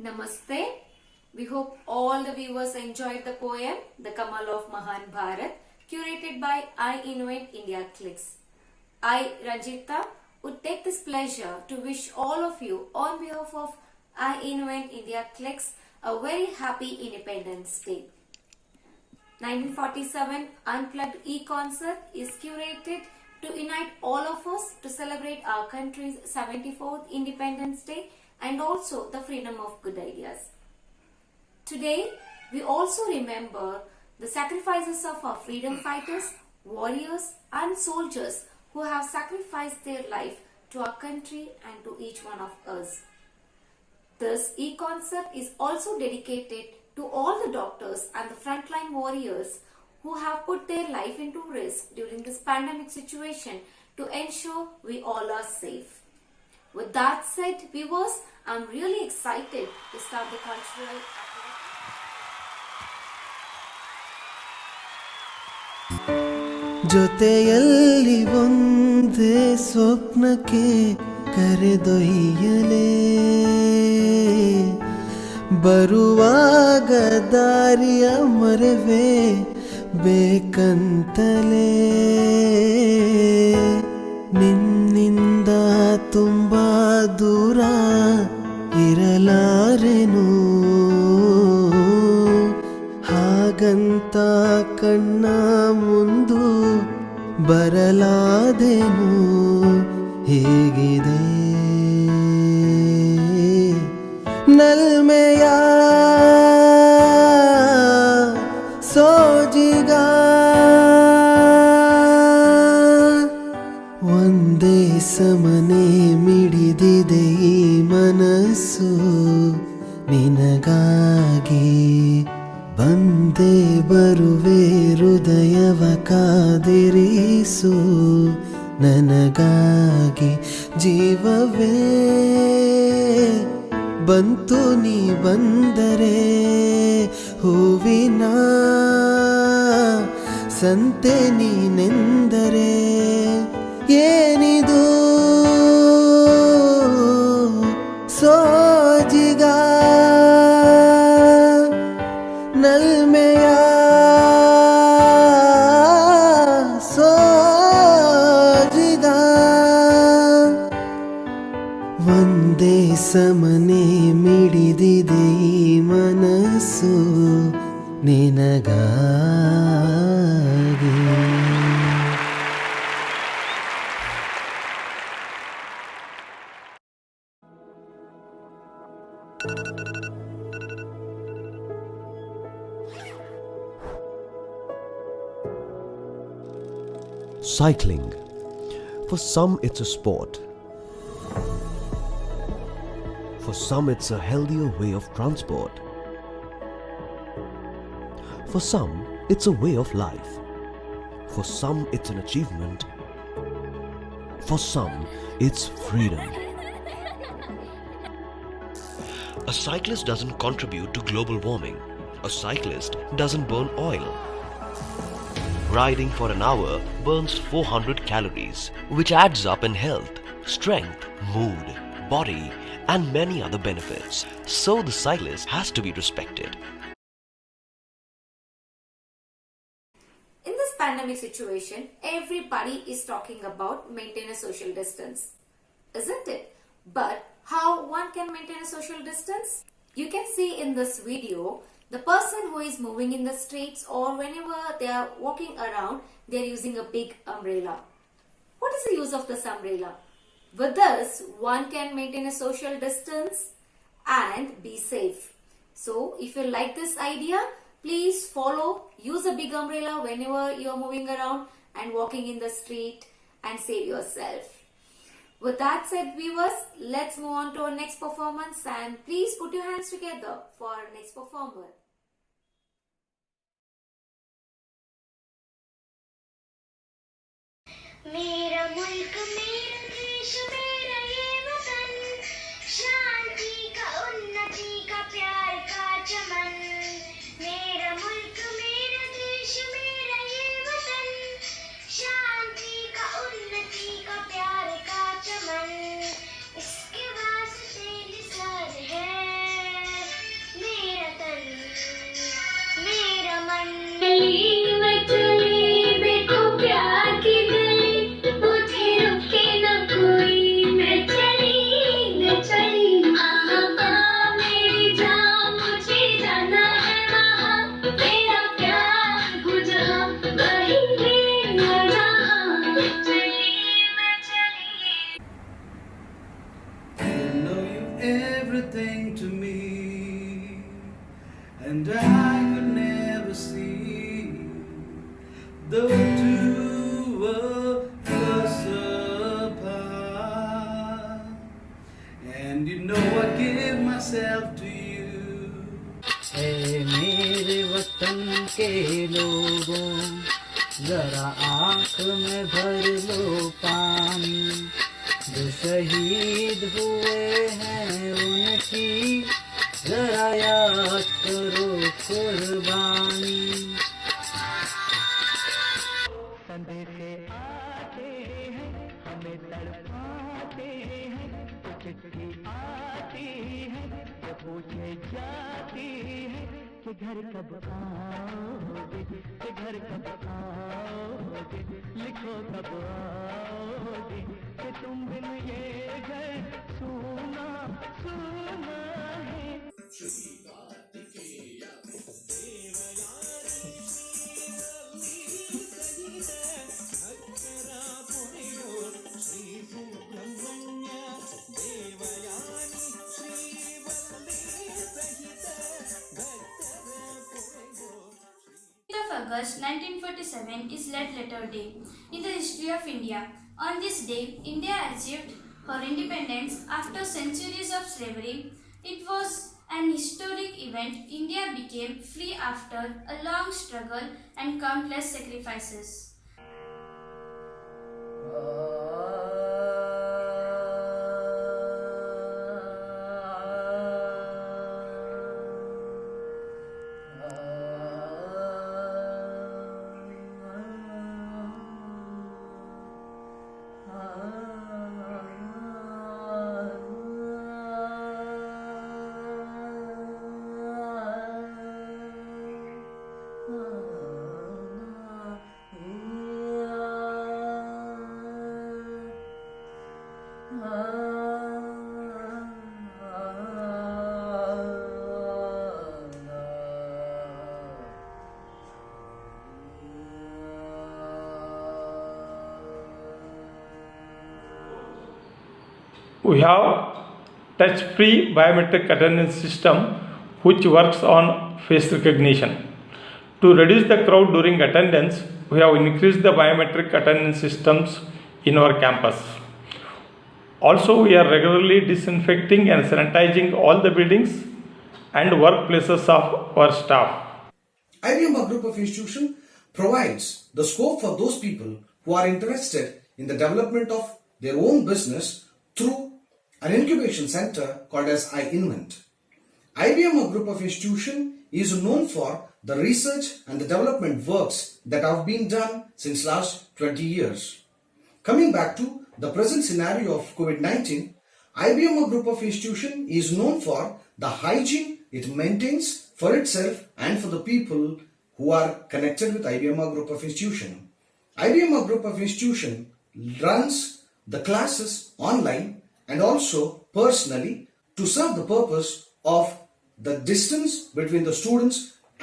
Namaste. We hope all the viewers enjoyed the poem The Kamal of Mahan Bharat, curated by I Innovate India Clicks. I, Ranjita, would take this pleasure to wish all of you on behalf of I Innovate India Clicks a very happy Independence Day. 1947 Unplugged E-Concert is curated to unite all of us to celebrate our country's 74th Independence Day and also the freedom of good ideas. Today, we also remember the sacrifices of our freedom fighters, warriors and soldiers who have sacrificed their life to our country and to each one of us. This e-concert is also dedicated to all the doctors and the frontline warriors who have put their life into risk during this pandemic situation to ensure we all are safe. With that said, viewers, I'm really excited to start the cultural ಜೊತೆಯಲ್ಲಿ ಒಂದೇ ಸ್ವಪ್ನಕ್ಕೆ ಕರೆದೊಯ್ಯಲೇ ಬರುವಾಗ ದಾರಿಯ ಮರೆವೇ ಬೇಕಂತಲೇ ನಿನ್ನಿಂದ ತುಂಬ ದೂರ ಇರಲಾರೆನು ಹಾಗಂತ ಕಣ್ಣ ಮುಂದು ಬರಲಾದೆನು ಹೇಗಿದೆ ನಲ್ಮೆಯ ಸೋಜಿಗ ಒಂದೇ ಸಮನೆ ಮಿಡಿದಿದೆ ಈ ಮನಸ್ಸು ನಿನಗಾಗಿ ಬಂದೇ ಬರುವೆ ಹೃದಯವ ಕಾದಿರಿಸು ನನಗಾಗಿ ಜೀವವೇ ಬಂತು ನೀ ಬಂದರೆ ಹೂವಿನ ಸಂತೆ ನೀನೆಂದರೆ ಏನಿದು ಸೋಜಿಗ ನಲ್ಮೆಯ ಸೋಜಿಗ ಒಂದೇ ಸಮನೆ ಮಿಡಿದಿದೆ ಈ ಮನಸ್ಸು ನಿನಗಾಗಿ Cycling. For some, it's a sport. For some, it's a healthier way of transport. For some, it's a way of life. For some, it's an achievement. For some, it's freedom. A cyclist doesn't contribute to global warming. A cyclist doesn't burn oil. Riding for an hour burns 400 calories, which adds up in health, strength, mood, body, and many other benefits. So the cyclist has to be respected. In this pandemic situation, everybody is talking about maintain a social distance, isn't it? But how one can maintain a social distance? You can see in this video, the person who is moving in the streets or whenever they are walking around, they are using a big umbrella. What is the use of this umbrella? With this, one can maintain a social distance and be safe. So, if you like this idea, please follow, use a big umbrella whenever you are moving around and walking in the street and save yourself. With that said, viewers, let's move on to our next performance and please put your hands together for our next performer. मेरा मुल्क मेरा देश मेरा ये वतन शांति का उन्नति का प्यार का चमन मेरा मुल्क मेरा देश मेरा ये वतन शांति का उन्नति का प्यार का चमन इसके वास्ते निसार है everything to me, and I could never see the two were close apart. And you know I give myself to you. ऐ मेरे वतन के लोगों, जरा आँख में भर लो पानी, जो शहीद हुए हैं उनकी जरा याद करो कुर्बानी। संदेशे आते हैं हमें तड़पाते हैं, चिट्ठी आती है जो पूछे जाती है कि घर कब आओगे, कि घर कब आओगे, लिखो कब आओगे, कि तुम बिन ये घर सुना सुना है। August 1947 is Red Letter Day in the history of India. On this day, India achieved her independence after centuries of slavery. It was an historic event. India became free after a long struggle and countless sacrifices. We have touch-free biometric attendance system which works on face recognition. To reduce the crowd during attendance, we have increased the biometric attendance systems in our campus. Also, we are regularly disinfecting and sanitizing all the buildings and workplaces of our staff. IBM, a group of institutions, provides the scope for those people who are interested in the development of their own business through an incubation center called as iInvent. IBM, a group of institutions, is known for the research and the development works that have been done since last 20 years. Coming back to the present scenario of COVID-19, IBM, a group of institutions, is known for the hygiene it maintains for itself and for the people who are connected with IBM, a group of institutions. IBM, a group of institutions, runs the classes online and also personally to serve the purpose of the distance between the students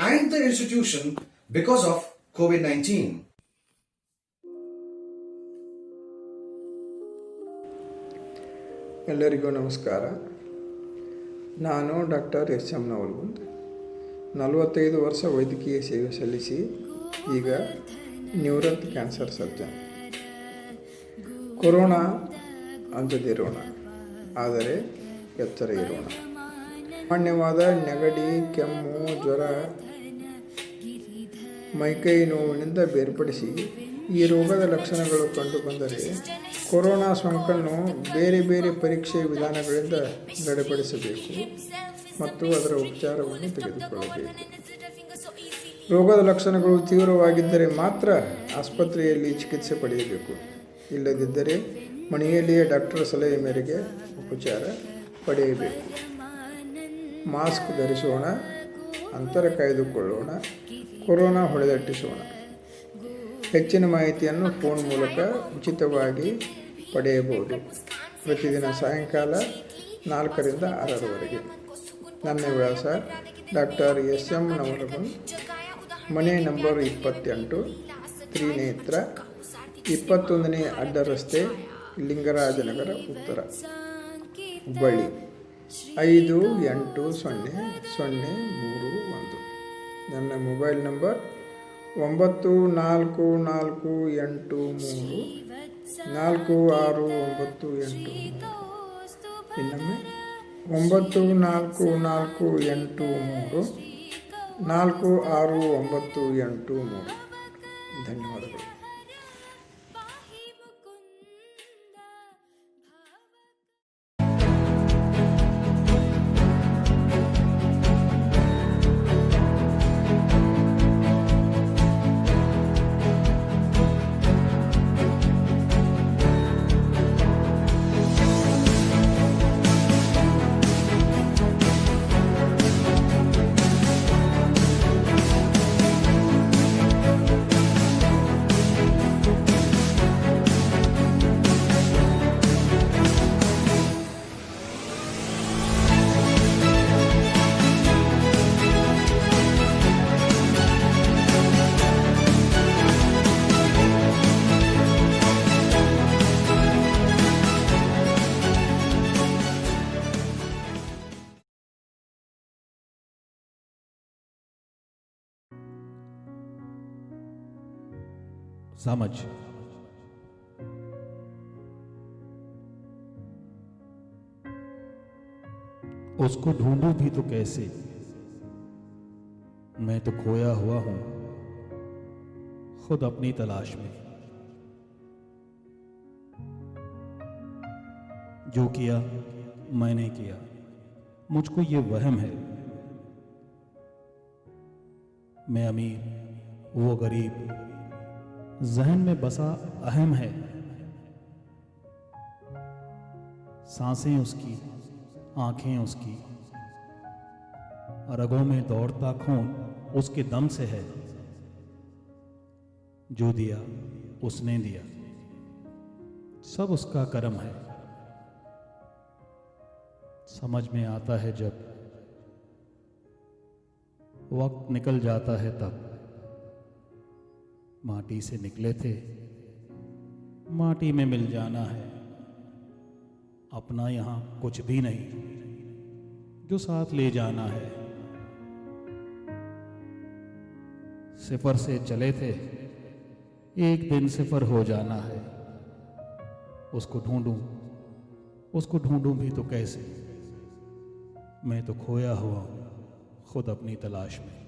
and the institution because of COVID-19. ಎಲ್ಲರಿಗೂ ನಮಸ್ಕಾರ. ನಾನು doctor SM. Navalgund. 45 ವರ್ಷ ವೈದ್ಯಕೀಯ ಸೇವೆ ಸಲ್ಲಿಸಿ ಈಗ ನಿವೃತ್ತ cancer surgeon. Corona ಅಂಜದಿರೋಣ, ಆದರೆ ಎಚ್ಚರ ಇರೋಣ. ಸಾಮಾನ್ಯವಾದ ನೆಗಡಿ, ಕೆಮ್ಮು, ಜ್ವರ, ಮೈಕೈ ನೋವಿನಿಂದ ಬೇರ್ಪಡಿಸಿ ಈ ರೋಗದ ಲಕ್ಷಣಗಳು ಕಂಡುಬಂದರೆ ಕೊರೋನಾ ಸೋಂಕನ್ನು ಬೇರೆ ಬೇರೆ ಪರೀಕ್ಷೆ ವಿಧಾನಗಳಿಂದ ದೃಢಪಡಿಸಬೇಕು ಮತ್ತು ಅದರ ಉಪಚಾರವನ್ನು ತೆಗೆದುಕೊಳ್ಳಬೇಕು. ರೋಗದ ಲಕ್ಷಣಗಳು ತೀವ್ರವಾಗಿದ್ದರೆ ಮಾತ್ರ ಆಸ್ಪತ್ರೆಯಲ್ಲಿ ಚಿಕಿತ್ಸೆ ಪಡೆಯಬೇಕು. ಇಲ್ಲದಿದ್ದರೆ ಮನೆಯಲ್ಲಿಯೇ ಡಾಕ್ಟರ್ ಸಲಹೆ ಮೇರೆಗೆ ಉಪಚಾರ ಪಡೆಯಬೇಕು. ಮಾಸ್ಕ್ ಧರಿಸೋಣ, ಅಂತರ ಕಾಯ್ದುಕೊಳ್ಳೋಣ, ಕೊರೋನಾ ಹೊಡೆದಟ್ಟಿಸೋಣ. ಹೆಚ್ಚಿನ ಮಾಹಿತಿಯನ್ನು ಫೋನ್ ಮೂಲಕ ಉಚಿತವಾಗಿ ಪಡೆಯಬಹುದು. ಪ್ರತಿದಿನ ಸಾಯಂಕಾಲ 4ರಿಂದ 6ರವರೆಗೆ. ನನ್ನ ವಿಳಾಸ ಡಾಕ್ಟರ್ ಎಸ್.ಎಂ. ನವಲಗುಂದ್, ಮನೆ ನಂಬರ್ 28, ತ್ರಿನೇತ್ರ, 21ನೇ ಅಡ್ಡ ರಸ್ತೆ, ಲಿಂಗರಾಜನಗರ, ಉತ್ತರ, ಹುಬ್ಬಳ್ಳಿ. 580031. ನನ್ನ ಮೊಬೈಲ್ ನಂಬರ್ 9448346983. ಇನ್ನೊಮ್ಮೆ 9448346983. ಧನ್ಯವಾದಗಳು. समझ उसको ढूंढूं भी तो कैसे, मैं तो खोया हुआ हूं खुद अपनी तलाश में। जो किया मैंने किया, मुझको ये वहम है। मैं अमीर वो गरीब, जहन में बसा अहम है। सांसें उसकी, आंखें उसकी, रगों में दौड़ता खून उसके दम से है। जो दिया उसने दिया, सब उसका करम है। समझ में आता है जब वक्त निकल जाता है तब। माटी से निकले थे, माटी में मिल जाना है। अपना यहां कुछ भी नहीं, जो साथ ले जाना है। सिफर से चले थे, एक दिन सिफर हो जाना है। उसको ढूंढूं भी तो कैसे, मैं तो खोया हुआ हूं खुद अपनी तलाश में।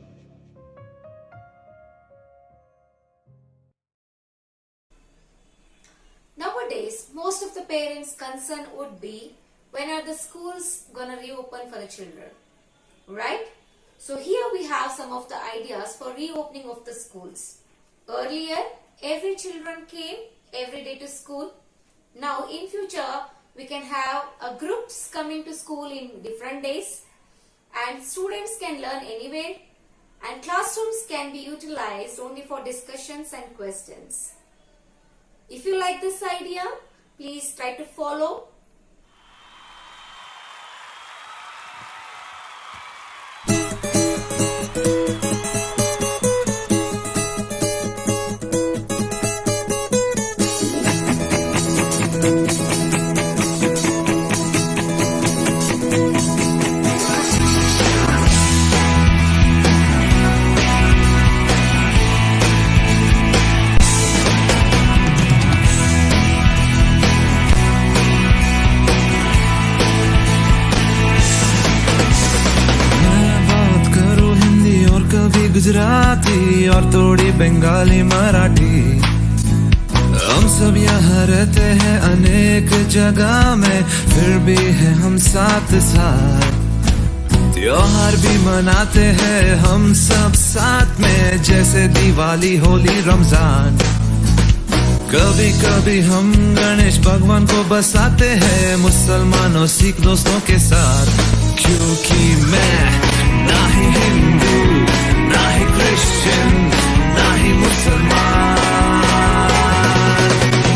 Nowadays, most of the parents' concern would be when are the schools gonna reopen for the children, right? So here we have some of the ideas for reopening of the schools. Earlier, every children came every day to school. Now in future, we can have groups coming to school in different days, and students can learn anywhere, and classrooms can be utilized only for discussions and questions. If you like this idea, please try to follow. Gujarati और थोड़ी बंगाली मराठी। हम सब यहाँ रहते हैं अनेक जगह में, फिर भी है हम साथ साथ। त्योहार भी मनाते हैं हम सब साथ में, जैसे दिवाली होली रमजान। कभी कभी हम गणेश भगवान को बसाते हैं मुसलमानों सिख दोस्तों के साथ। क्योंकि मैं ना ही हिंदू ना ही क्रिश्चियन ना ही मुसलमान,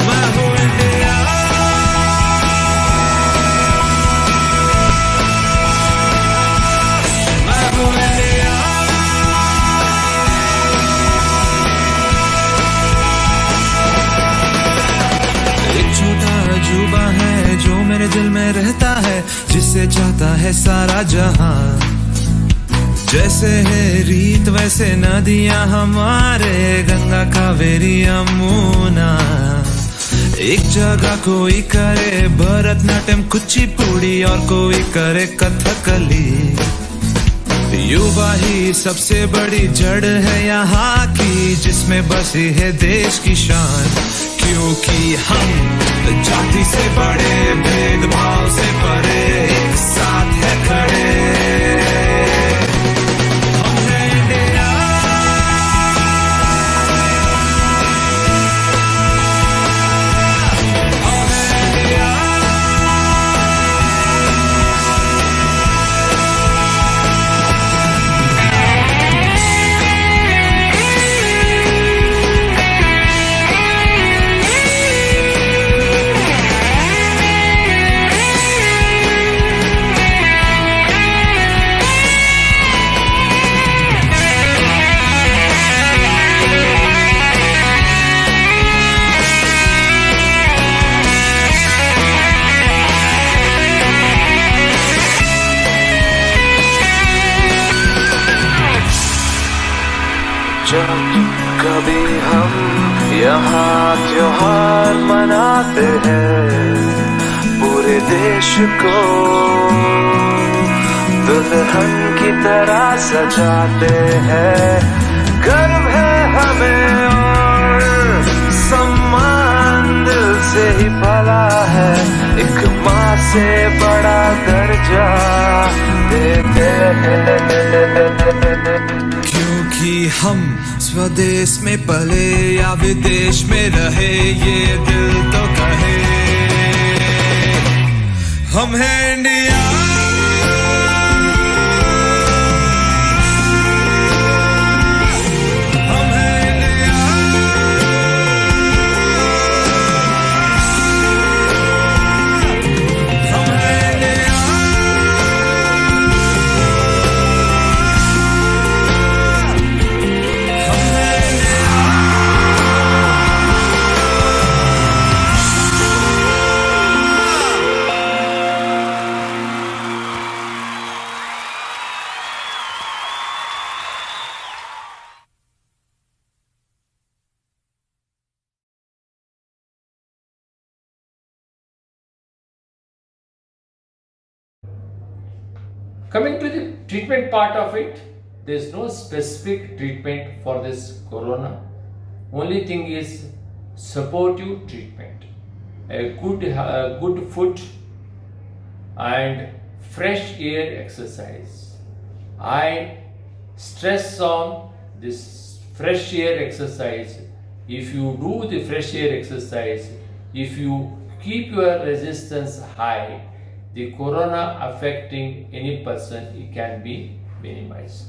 मैं हूँ इंडिया। मैं हूँ इंडिया। एक छोटा अजूबा है जो मेरे दिल में रहता है, जिससे चाहता जाता है सारा जहां। जैसे है रीत वैसे नदियां हमारे, गंगा कावेरी यमुना। एक जगह कोई करे भरतनाट्यम कुचिपुड़ी और कोई करे कथकली। युवा ही सबसे बड़ी जड़ है यहाँ की, जिसमें बसी है देश की शान। क्योंकि हम जाति से बड़े, भेदभाव से परे, एक साथ है खड़े। हम हैं इंडिया, हम हैं इंडिया। जब कभी हम यहाँ त्योहार मनाते हैं, पूरे देश को दुल्हन की तरह सजाते हैं। गर्व है हमें और सम्मान दिल से ही पला है, एक माँ से बड़ा दर्जा देते हैं। क्योंकि हम स्वदेश में पले या विदेश में रहे, ये दिल तो कहे हम हैं इंडिया। हम हैं इंडिया, हम हैं India. Coming to the treatment part of it, there is no specific treatment for this corona. Only thing is supportive treatment. A good food and fresh air exercise. I stress on this fresh air exercise. If you do the fresh air exercise, if you keep your resistance high, the corona affecting any person, it can be minimized.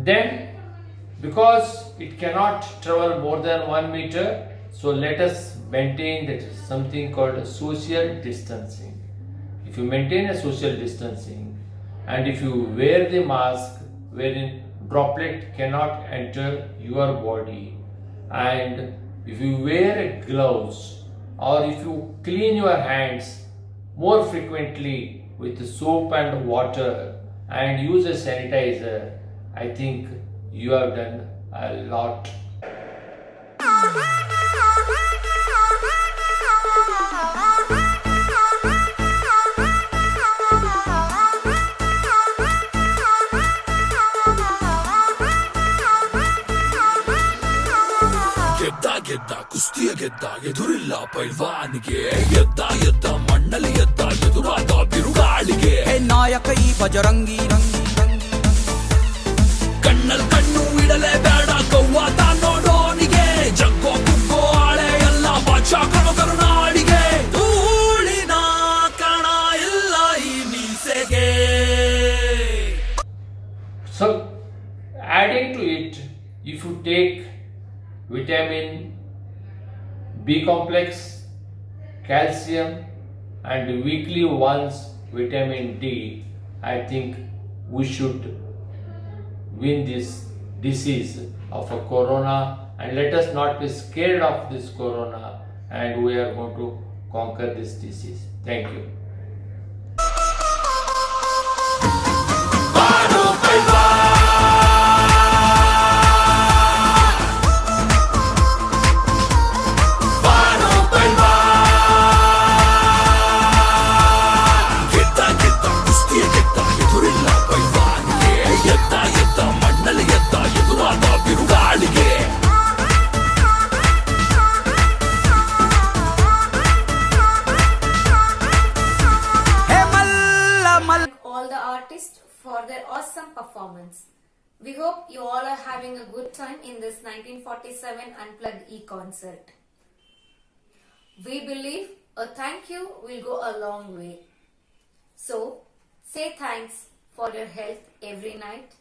Then, because it cannot travel more than 1 meter, so let us maintain that something called social distancing. If you maintain a social distancing and if you wear the mask wherein droplet cannot enter your body, and if you wear gloves or if you clean your hands more frequently with soap and water and use a sanitizer, I think you have done a lot. ಗೆದ್ದ ಕುಸ್ತಿಯ ಗೆದ್ದ ಎದುರಿಲ್ಲ ಪೈಲ್ವಾನಿಗೆ ಎದ್ದ ಎದ್ದ ಮಣ್ಣಲ್ಲಿ ಎದ್ದ ಎದುರಾದ ಬಿರುಗಾಳಿಗೆ ನಾಯಕ ಈ ಬಜರಂಗಿ ರಂಗಿ ಕಣ್ಣಲ್ಲಿ ಕಣ್ಣು ಇಡಲೇಬೇಡ ಕವ್ವಾತ ನೋಡೋನಿಗೆ ಜಗ್ಗೋ ಕುಗ್ಗೋ ಆಳೆ ಎಲ್ಲ ಬಾಚಾ ಕಣೋ ಕರುನಾಡಿಗೆ ಧೂಳಿನ ಕಣ ಇಲ್ಲ ಈ ಮೀಸೆಗೆ. So adding to it, if you take vitamin B complex, calcium and weekly once vitamin D, I think we should win this disease of a corona, and let us not be scared of this corona, and we are going to conquer this disease. Thank you. All the artists for their awesome performance. We hope you all are having a good time in this 1947 Unplugged E-concert. We believe a thank you will go a long way. So, say thanks for your health every night,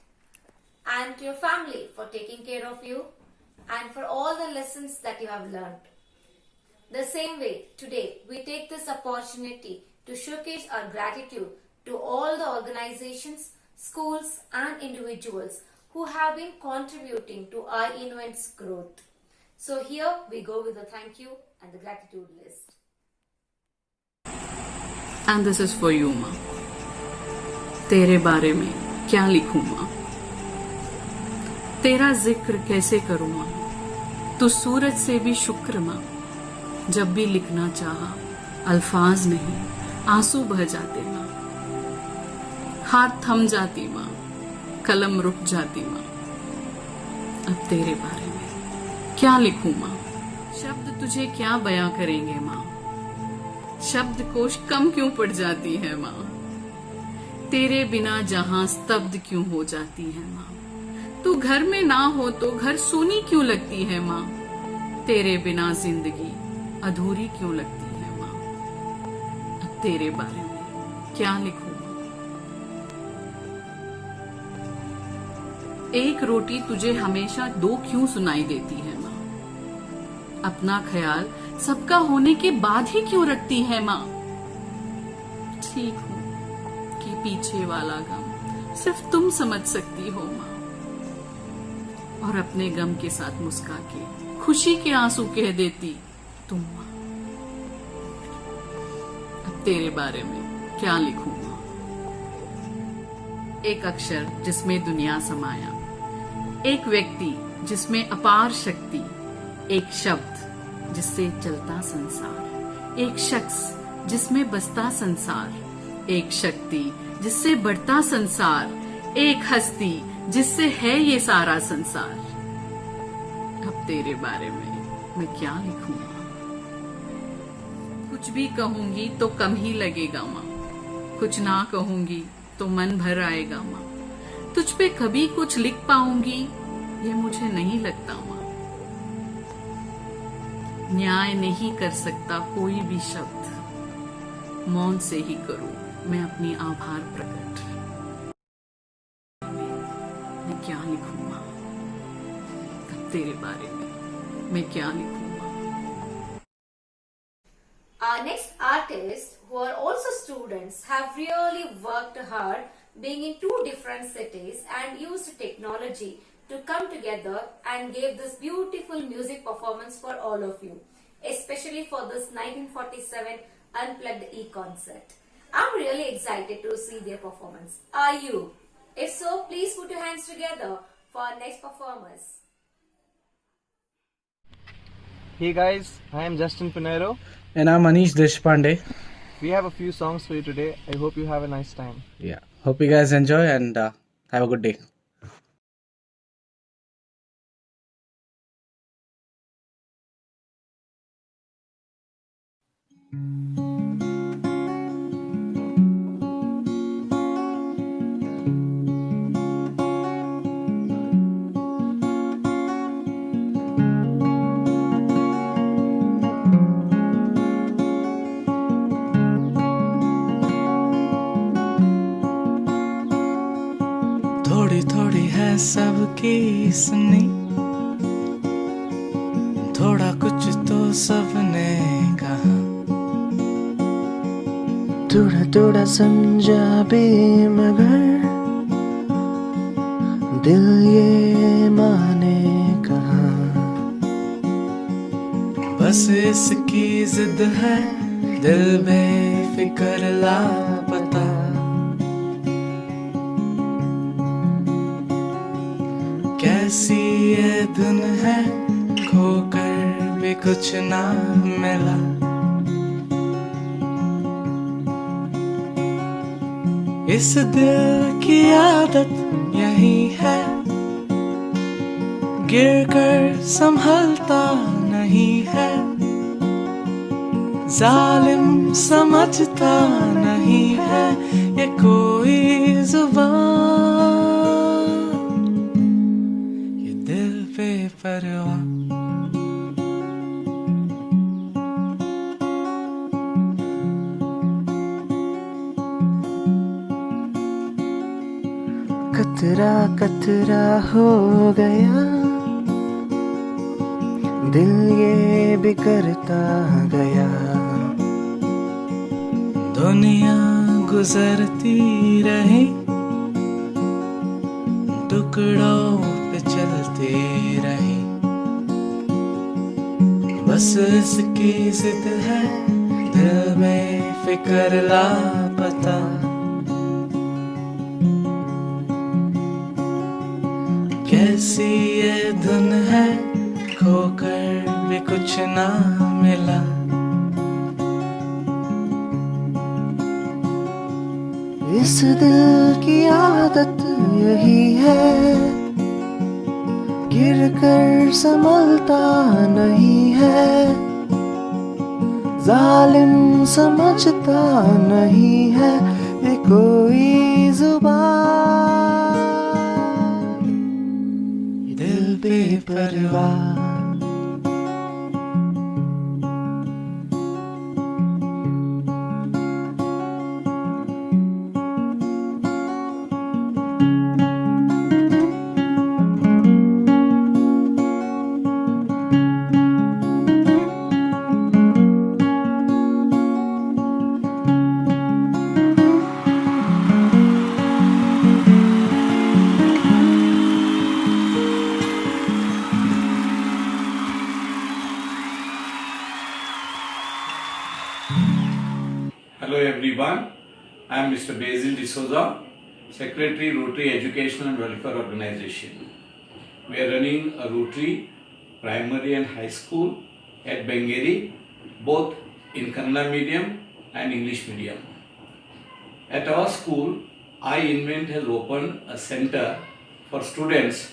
and to your family for taking care of you, and for all the lessons that you have learned. The same way, today we take this opportunity to showcase our gratitude to all the organizations, schools and individuals who have been contributing to our event's growth. So here we go with the thank you and the gratitude list. And this is for you, माँ. तेरे बारे में क्या लिखूं माँ, तेरा जिक्र कैसे करूं माँ, तू सूरज से भी शुक्र माँ. जब भी लिखना चाहा अल्फाज नहीं आंसू बह जाते माँ, हाथ थम जाती माँ, कलम रुक जाती माँ. अब तेरे बारे में क्या लिखूं माँ, शब्द तुझे क्या बयां करेंगे माँ, शब्दकोश कम क्यों पड़ जाती है माँ, तेरे बिना जहां स्तब्ध क्यों हो जाती है माँ, तू घर में ना हो तो घर सूनी क्यों लगती है माँ, तेरे बिना जिंदगी अधूरी क्यों लगती है माँ. अब तेरे बारे में क्या लिखूं, एक रोटी तुझे हमेशा दो क्यों सुनाई देती है माँ, अपना ख्याल सबका होने के बाद ही क्यों रखती है माँ. ठीक हूँ कि पीछे वाला गम सिर्फ तुम समझ सकती हो माँ, और अपने गम के साथ मुस्का के खुशी के आंसू कह देती तुम माँ. अब तेरे बारे में क्या लिखूं माँ, एक अक्षर जिसमें दुनिया समाया, एक व्यक्ति जिसमें अपार शक्ति, एक शब्द जिससे चलता संसार, एक शख्स जिसमें बसता संसार, एक शक्ति जिससे बढ़ता संसार, एक हस्ती जिससे है ये सारा संसार. अब तेरे बारे में मैं क्या लिखूं माँ, कुछ भी कहूंगी तो कम ही लगेगा माँ, कुछ ना कहूंगी तो मन भर आएगा माँ, तुझ पे कभी कुछ लिख पाऊंगी ये मुझे नहीं लगता माँ. न्याय नहीं कर सकता कोई भी शब्द, मौन से ही करूं मैं अपनी आभार प्रकट. मैं क्या लिखूं माँ, अब तेरे बारे में मैं क्या लिखूं माँ. Our next artists, who are also students, have really worked hard being in two different cities and used technology to come together and gave this beautiful music performance for all of you, especially for this 1947 Unplugged E-concert. I'm really excited to see their performance. Are you? If so, please put your hands together for our next performers. Hey guys, I am Justin Pinero. And I'm Anish Deshpande. We have a few songs for you today. I hope you have a nice time. Yeah. Hope you guys enjoy and have a good day. थोड़ी थोड़ी है सबकी सुनी, थोड़ा कुछ तो सबने कहा, थोड़ा थोड़ा समझा भी मगर दिल ये माने कहाँ। बस इसकी जिद है दिल बेफिक्र लापता। कैसी ये धुन है खोकर भी कुछ ना मिला। इस दिल की आदत यही है गिर कर संभलता नहीं है। जालिम समझता नहीं है ये कोई जुबान। ये दिल बेपरवाह। कतरा कतरा हो गया दिल ये बिखरता गया। दुनिया गुजरती रही टुकड़ों पे चलती रही। बस इसकी जिद है दिल में फिक्र लापता। कैसी ये धुन है खोकर भी कुछ ना मिला। इस दिल की आदत यही है गिर कर संभलता नहीं है। जालिम समझता नहीं है ये कोई जुबान। दिल बेपरवाह। Hello everyone, I am Mr. Basil D'Souza, Secretary Rotary Educational and Welfare Organization. We are running a Rotary primary and high school at Bengeri, both in Kannada medium and English medium. At our school, iInvent has opened a center for students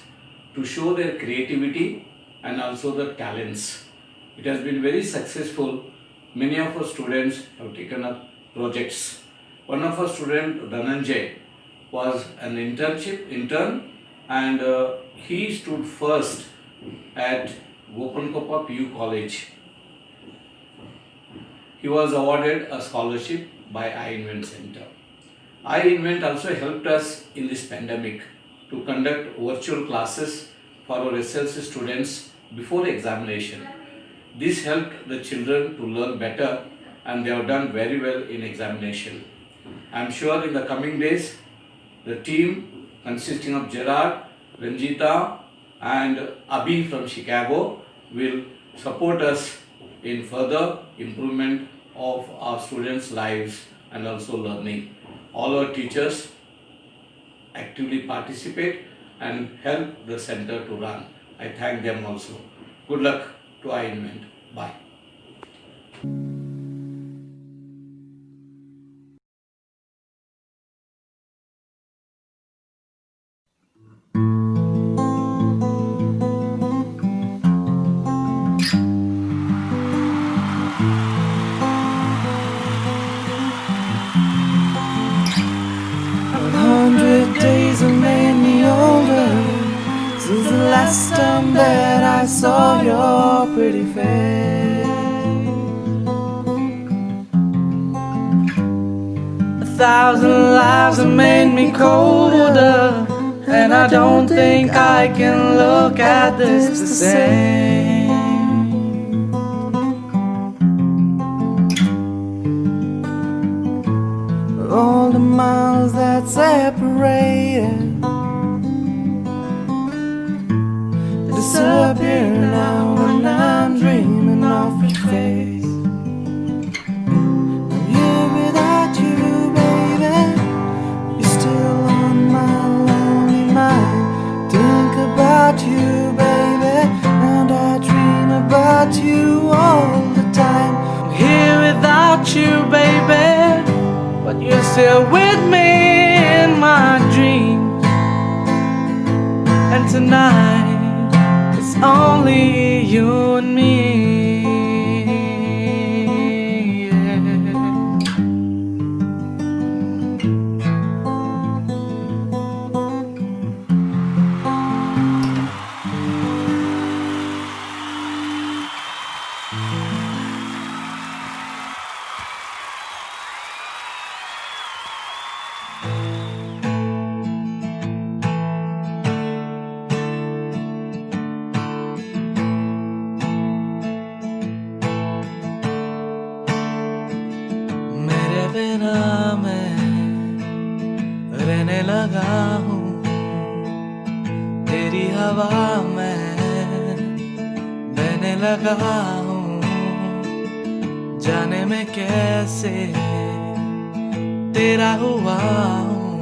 to show their creativity and also their talents. It has been very successful. Many of our students have taken up projects. One of our students, Dhananjay, was an intern and he stood first at Gopankopa PU College. He was awarded a scholarship by iInvent Center. iInvent also helped us in this pandemic to conduct virtual classes for our SLC students before examination. This helped the children to learn better and they have done very well in examination. I am sure in the coming days, the team consisting of Gerard, Ranjita and Abhi from Chicago will support us in further improvement of our students' lives and also learning. All our teachers actively participate and help the center to run. I thank them also. Good luck to iInvent. Bye. Since the last time that I saw your pretty face, 1,000 lives have made me colder, and I don't think I can look at this the same. miles that separate disappear now when I'm dreaming of your face. I'm here without you, baby. You're still on my lonely mind. Think about you, baby, and I dream about you all the time. I'm here without you, baby, but you're still with me in my dreams. And tonight it's only you and me. मेरे बिना मैं रहने लगा हूँ, तेरी हवा में बहने लगा हूँ, जाने में कैसे तेरा हुआ हूँ।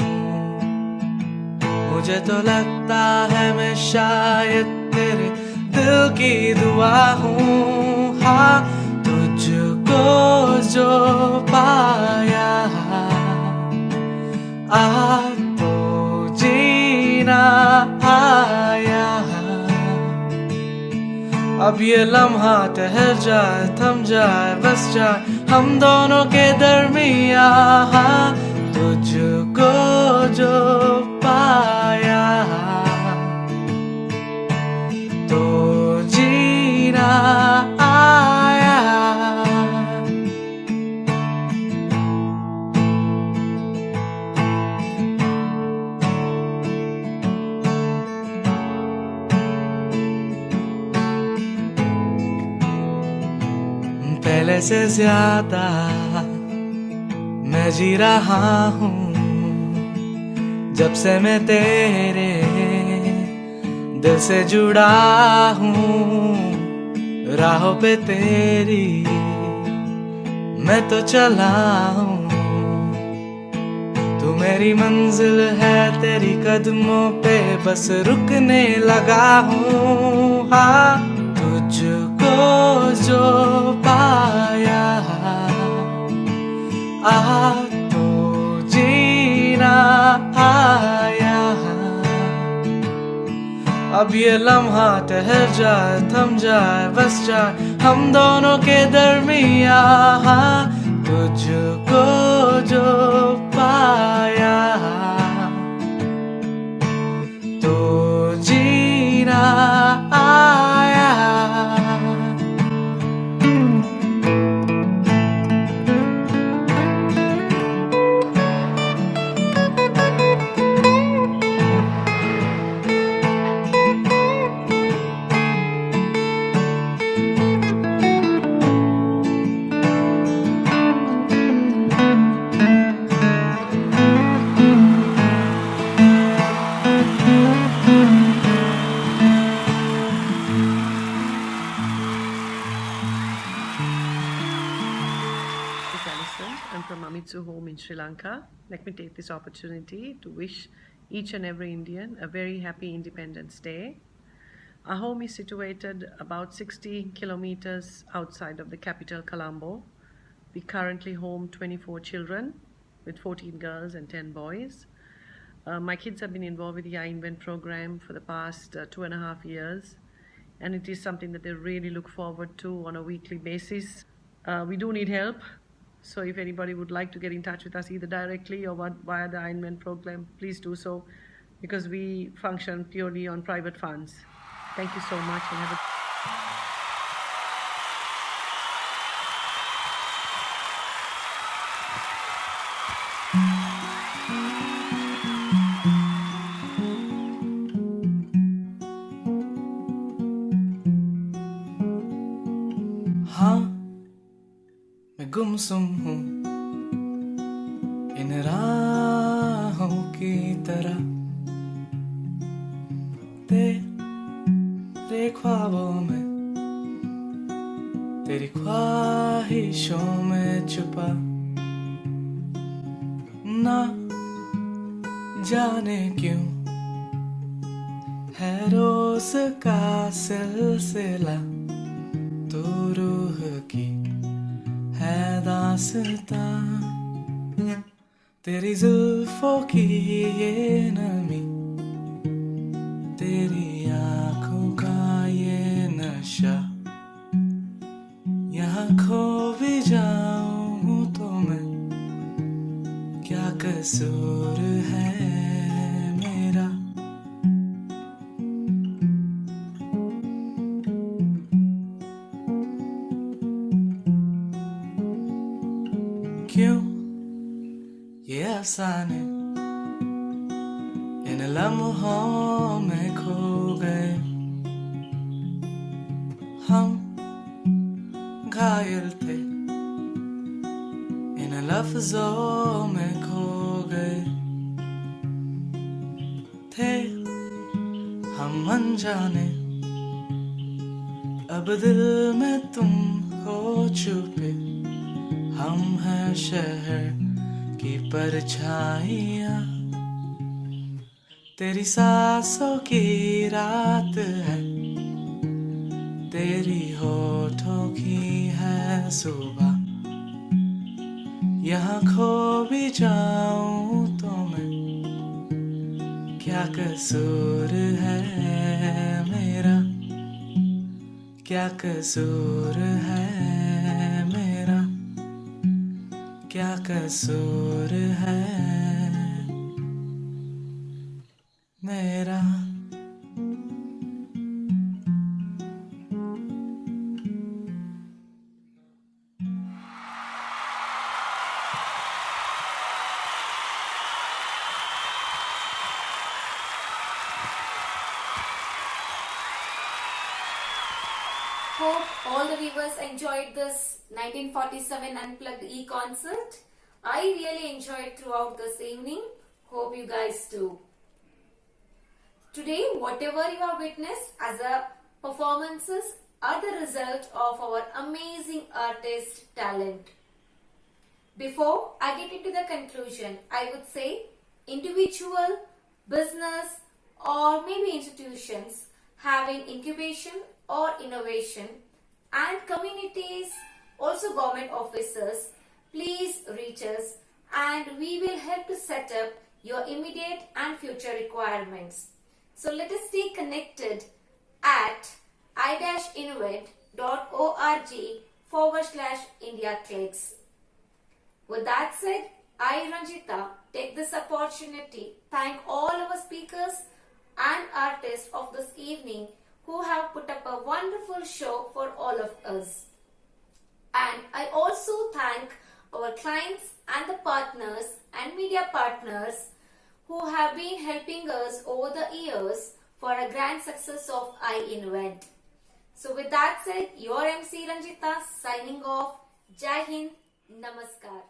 मुझे तो लगता है मैं शायद तेरे दिल की दुआ हूँ। हाँ, तुझको जो पाया तो जीना आया। अब ये लम्हा ठहर जाए, थम जाए, बस जाए हम दोनों के दरमिया। तुझको जो पाया तो जीना आया। पहले से ज्यादा मैं जी रहा हूँ, जब से मैं तेरे दिल से जुड़ा हूँ। राहों पे तेरी मैं तो चला हूँ, तू मेरी मंजिल है, तेरी कदमों पे बस रुकने लगा हूँ। हाँ, तुझको जो पाया तो जीना आया। अब ये लम्हा ठहर जाए, थम जाए, बस जाए हम दोनों के दरमिया। तुझको जो पाया तो जीना आया। I'm from Amitsu home in Sri Lanka. Let me take this opportunity to wish each and every Indian a very happy Independence Day. Our home is situated about 60 kilometers outside of the capital, Colombo. We currently home 24 children with 14 girls and 10 boys. My kids have been involved with the iInvent program for the past 2.5 years, and it is something that they really look forward to on a weekly basis. We do need help, so if anybody would like to get in touch with us either directly or via the iInvent program, please do so, because we function purely on private funds. Thank you so much and have a हाँ, मैं गुमसुम हूँ इन राह जाने क्यों है रोज का सिलसिला, तो रूह की है दास्तां। तेरी जुल्फों की ये नमी, तेरी आंखों का ये नशा, यहाँ खो भी जाऊं तो मैं, क्या कसूर है मेरा। क्यों ये अफसाने इन लम्हों में खो गए, हम घायल थे इन लफ्जों में खो गए थे हम अनजाने, अब दिल में तुम हो छुपे, हम हैं शहर की परछाइयाँ, तेरी सांसों की रात है, तेरी होठों की है सुबह, यहाँ खो भी जाऊं तो मैं, क्या कसूर है मेरा, क्या कसूर है मेरा, क्या कसूर है मेरा। Hope all the viewers enjoyed this 1947 Unplugged e-concert. I really enjoyed throughout this evening. Hope you guys do. Today, whatever you have witnessed as a performances are the result of our amazing artist talent. Before I get into the conclusion, I would say individual, business or maybe institutions having incubation or innovation and communities, also government officers, please reach us and we will help to set up your immediate and future requirements. So let us stay connected at i-invent.org/IndiaClicks. With that said, I, Ranjita, take this opportunity to thank all our speakers and artists of this evening who have put up a wonderful show for all of us. And I also thank our clients and the partners and media partners who have been helping us over the years for a grand success of iInvent. So with that said, your MC Ranjita signing off. Jai Hind, Namaskar.